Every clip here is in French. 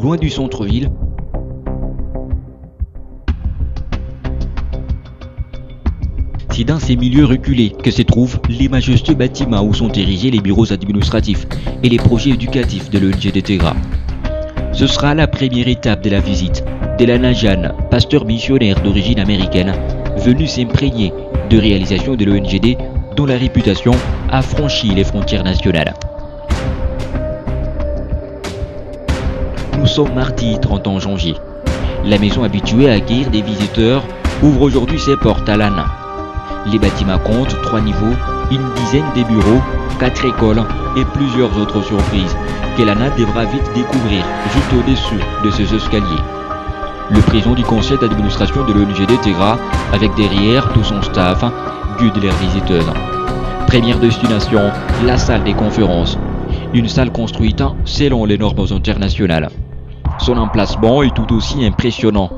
loin du centre-ville. C'est dans ces milieux reculés que se trouvent les majestueux bâtiments où sont érigés les bureaux administratifs et les projets éducatifs de l'ONG de Tegra. Ce sera la première étape de la visite de Lana Jan, pasteur missionnaire d'origine américaine, venu s'imprégner de réalisations de l'ONGD dont la réputation a franchi les frontières nationales. Nous sommes mardi 30 janvier. La maison habituée à accueillir des visiteurs ouvre aujourd'hui ses portes à Lana. Les bâtiments comptent 3 niveaux, une dizaine de bureaux, 4 écoles et plusieurs autres surprises que Lana devra vite découvrir juste au-dessus de ces escaliers. Le président du conseil d'administration de l'ONGD Tegra, avec derrière tout son staff, guide leurs visiteurs. Première destination, la salle des conférences. Une salle construite selon les normes internationales. Son emplacement est tout aussi impressionnant.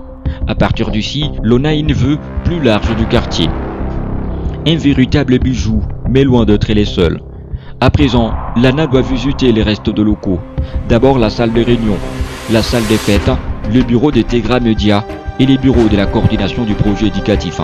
À partir d'ici, l'on a une vue plus large du quartier. Un véritable bijou, mais loin d'être les seuls. À présent, Lana doit visiter les restes de locaux. D'abord la salle de réunion, la salle des fêtes, le bureau de Tegra Media et les bureaux de la coordination du projet éducatif.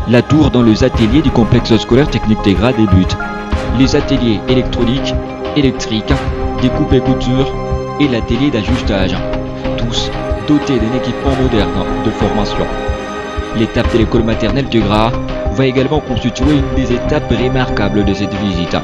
La tour dans les ateliers du complexe scolaire technique Tegra débute. Les ateliers électroniques, électriques, découpe et couture et l'atelier d'ajustage, tous dotés d'un équipement moderne de formation. L'étape de l'école maternelle Tegra va également constituer une des étapes remarquables de cette visite.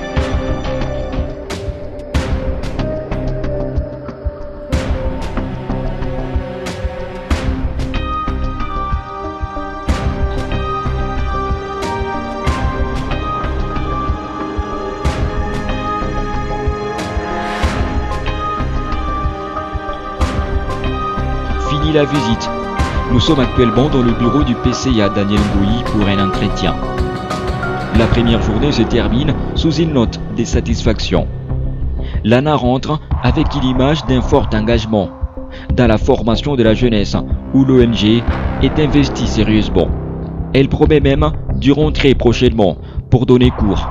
Fini la visite. Nous sommes actuellement dans le bureau du PCA Daniel Ngoyi pour un entretien. La première journée se termine sous une note de satisfaction. Lana rentre avec l'image d'un fort engagement dans la formation de la jeunesse où l'ONG est investie sérieusement. Elle promet même d'y rentrer prochainement pour donner cours.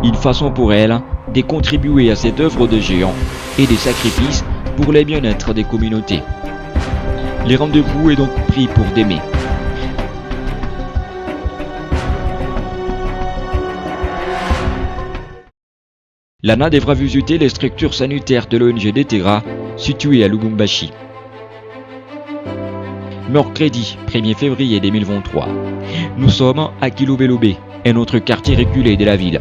Une façon pour elle de contribuer à cette œuvre de géant et des sacrifices pour le bien-être des communautés. Les rendez-vous est donc pris pour demain. Lana devra visiter les structures sanitaires de l'ONG Tegra situées à Lubumbashi. Mercredi 1er février 2023. Nous sommes à Kilobelobe, un autre quartier reculé de la ville.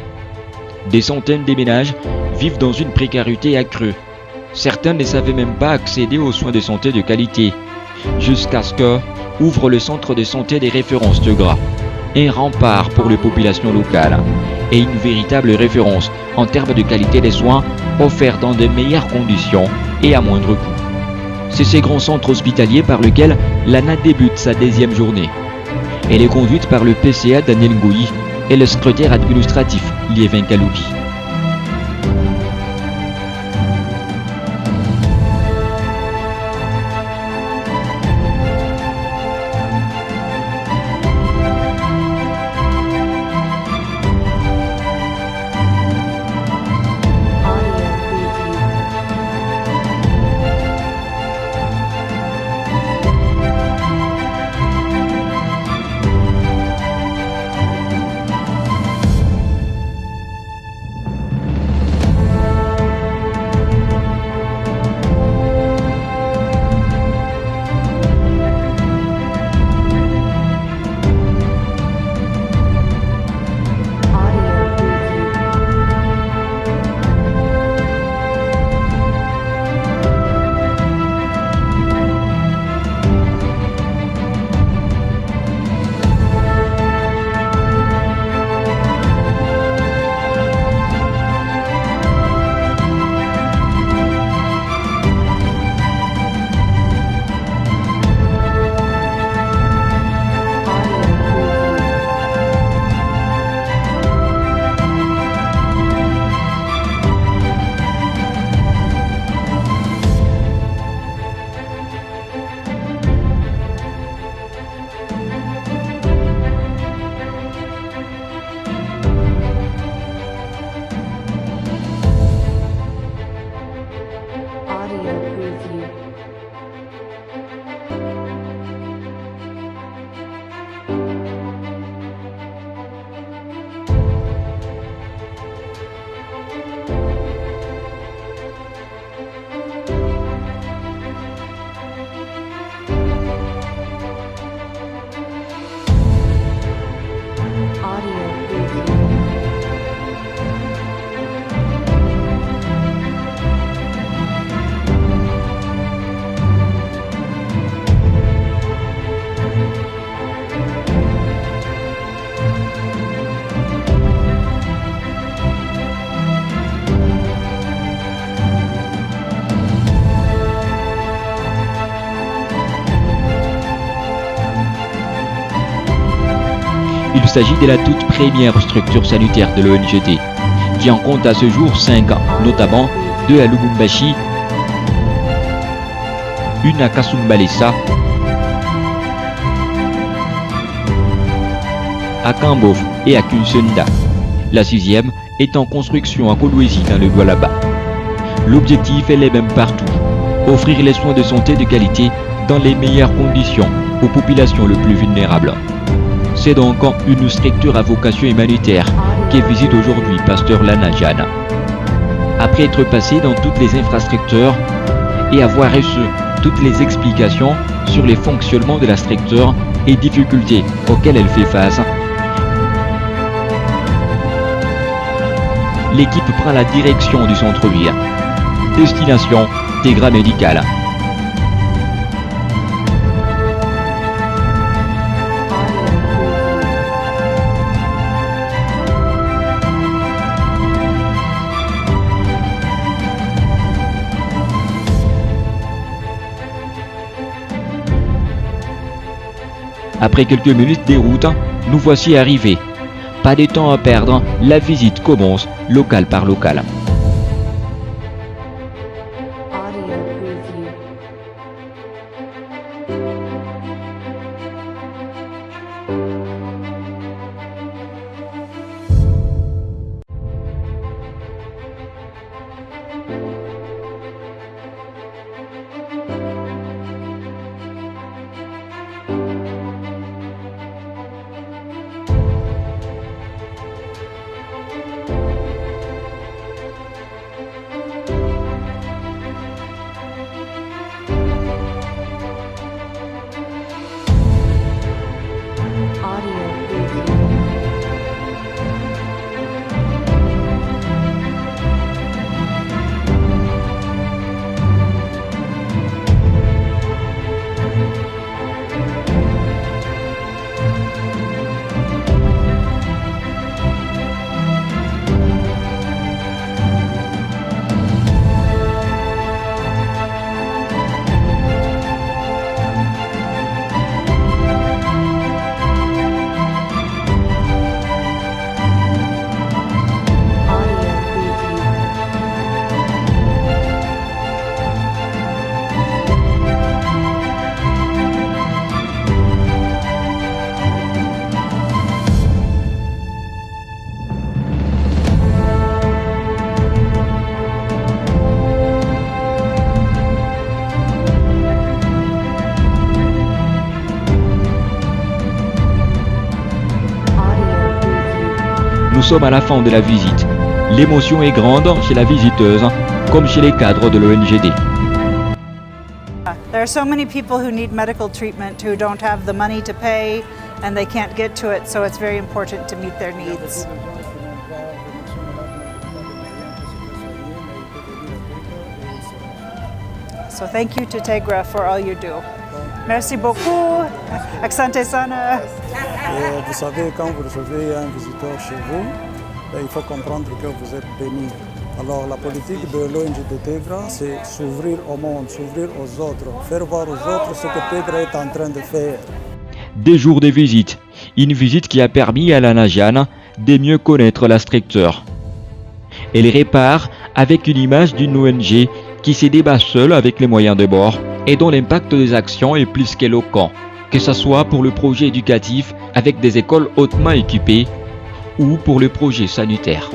Des centaines de ménages vivent dans une précarité accrue. Certains ne savaient même pas accéder aux soins de santé de qualité. Jusqu'à ce que ouvre le centre de santé des références Tegra, un rempart pour les populations locales et une véritable référence en termes de qualité des soins offerts dans de meilleures conditions et à moindre coût. C'est ce grand centre hospitalier par lequel Lana débute sa 10e journée. Elle est conduite par le PCA Daniel Ngoyi et le secrétaire administratif Liévin Kaloubi. s'agit de la toute première structure sanitaire de l'ONGD, qui en compte à ce jour 5, notamment 2 à Lubumbashi, une à Kasumbalesa, à Kambov et à Kunsunda. La 6e est en construction à Kolwezi dans le Lualaba. L'objectif est le même partout, offrir les soins de santé de qualité dans les meilleures conditions aux populations les plus vulnérables. C'est donc une structure à vocation humanitaire que visite aujourd'hui Pasteur Lana Jana. Après être passé dans toutes les infrastructures et avoir reçu toutes les explications sur les fonctionnements de la structure et difficultés auxquelles elle fait face, l'équipe prend la direction du centre-ville. Destination Tegra Médical. Après quelques minutes de route, nous voici arrivés. Pas de temps à perdre, la visite commence local par local. Nous sommes à la fin de la visite. L'émotion est grande chez la visiteuse, comme chez les cadres de l'ONGD. There are so many people who need medical treatment who don't have the money to pay and they can't get to it, so it's very important to meet their needs. So thank you to Tegra for all you do. Merci beaucoup. Asante sana. Vous savez, quand vous recevez un visiteur chez vous, il faut comprendre que vous êtes béni. Alors la politique de l'ONG de Tegra, c'est s'ouvrir au monde, s'ouvrir aux autres, faire voir aux autres ce que Tegra est en train de faire. Des jours de visite. Une visite qui a permis à Lana Jana de mieux connaître la structure. Elle répare avec une image d'une ONG qui se débat seule avec les moyens de bord et dont l'impact des actions est plus qu'éloquent, que ce soit pour le projet éducatif avec des écoles hautement équipées ou pour le projet sanitaire.